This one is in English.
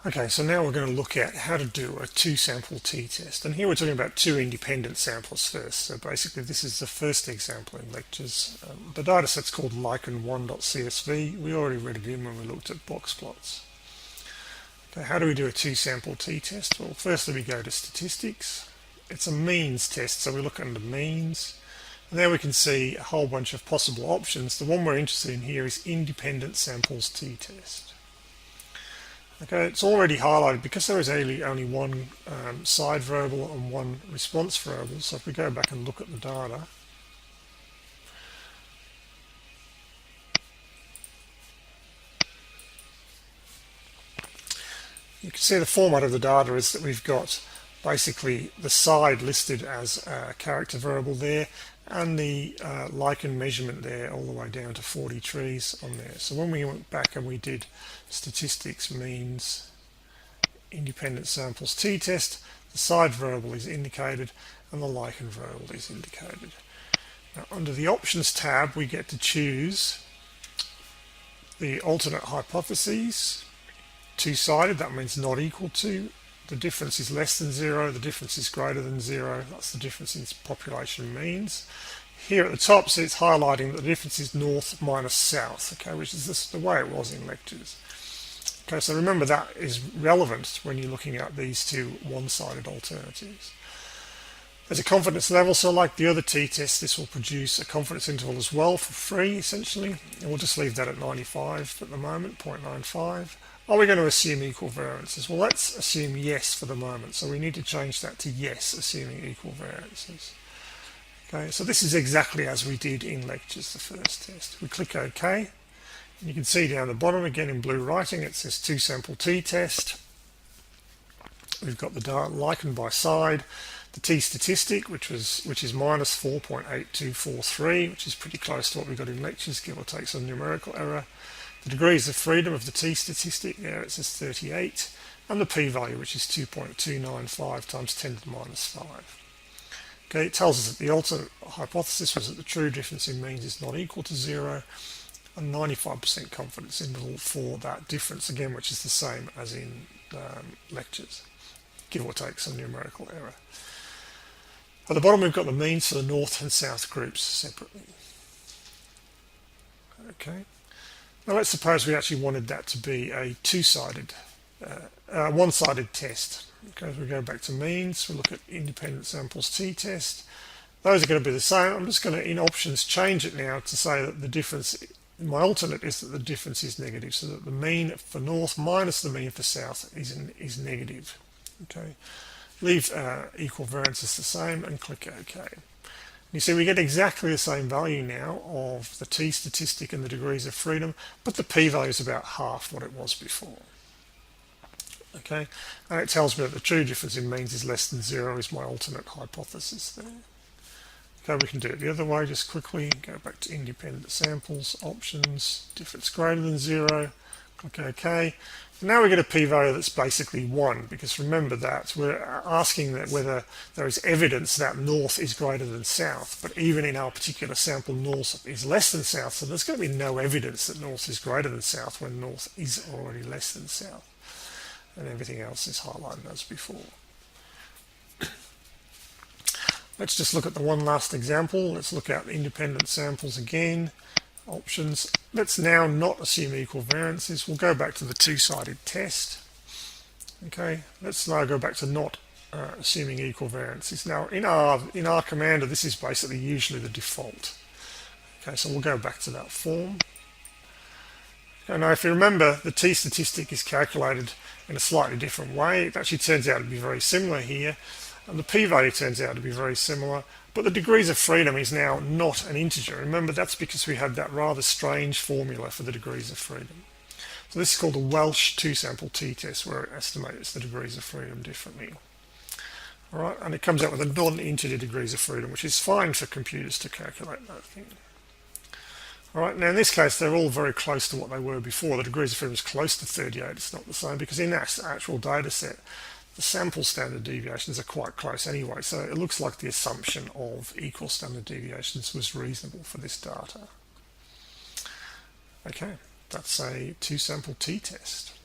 Okay, so now we're going to look at how to do a two-sample t-test. And here we're talking about two independent samples first. So basically this is the first example in lectures. The data set's called lichen1.csv. We already read it in when we looked at box plots. Okay, how do we do a two-sample t-test? Well, firstly we go to statistics. It's a means test, so we look under means. And there we can see a whole bunch of possible options. The one we're interested in here is independent samples t-test. Okay, it's already highlighted because there is only one side variable and one response variable. So if we go back and look at the data, you can see the format of the data is that we've got basically the side listed as a character variable there, and the lichen measurement there all the way down to 40 trees on there. So when we went back and we did statistics means independent samples t-test, the side variable is indicated and the lichen variable is indicated. Now under the options tab we get to choose the alternate hypotheses, two-sided, that means not equal to, the difference is less than 0, the difference is greater than 0, that's the difference in population means. Here at the top, so it's highlighting that the difference is north minus south, okay, which is the way it was in lectures. Okay, so remember that is relevant when you're looking at these two one-sided alternatives. There's a confidence level, so like the other t-test, this will produce a confidence interval as well for free, essentially, and we'll just leave that at 95 at the moment, 0.95. Are we going to assume equal variances? Well, let's assume yes for the moment. So we need to change that to yes, assuming equal variances. Okay, so this is exactly as we did in lectures, the first test. We click OK. And you can see down the bottom again in blue writing, it says two-sample t-test. We've got the lichen by side, the t-statistic, which is minus 4.8243, which is pretty close to what we got in lectures, give or take some numerical error. The degrees of freedom of the t-statistic, there it says 38, and the p-value, which is 2.295 times 10 to the minus 5. Okay, it tells us that the alternate hypothesis was that the true difference in means is not equal to 0, and 95% confidence interval for that difference, again, which is the same as in lectures, give or take some numerical error. At the bottom, we've got the means for the north and south groups separately. Okay. Now let's suppose we actually wanted that to be a two-sided, one-sided test. Okay, so we go back to means, we look at independent samples t-test. Those are going to be the same. I'm just going to, in options, change it now to say that the difference, my alternate is that the difference is negative, so that the mean for north minus the mean for south is negative. Okay, leave equal variances the same and click OK. You see we get exactly the same value now of the t-statistic and the degrees of freedom, but the p-value is about half what it was before. Okay, and it tells me that the true difference in means is less than 0 is my alternate hypothesis there. Okay, we can do it the other way just quickly. Go back to independent samples, options, difference greater than 0, click OK. Now we get a p-value that's basically 1, because remember that we're asking that whether there is evidence that north is greater than south, but even in our particular sample north is less than south, so there's going to be no evidence that north is greater than south when north is already less than south, and everything else is highlighted as before. Let's just look at the one last example. Let's look at independent samples again. Options. Let's now not assume equal variances. We'll go back to the two-sided test. Okay, let's now go back to not assuming equal variances. Now in our commander, this is basically usually the default. Okay, so we'll go back to that form. Okay, now if you remember, the t-statistic is calculated in a slightly different way. It actually turns out to be very similar here, and the p-value turns out to be very similar. But the degrees of freedom is now not an integer. Remember, that's because we had that rather strange formula for the degrees of freedom. So this is called a Welsh two-sample t-test, where it estimates the degrees of freedom differently. All right, and it comes out with a non-integer degrees of freedom, which is fine for computers to calculate that thing. All right, now in this case, they're all very close to what they were before. The degrees of freedom is close to 38. It's not the same, because in that actual data set, the sample standard deviations are quite close anyway, so it looks like the assumption of equal standard deviations was reasonable for this data. Okay, that's a two-sample t-test.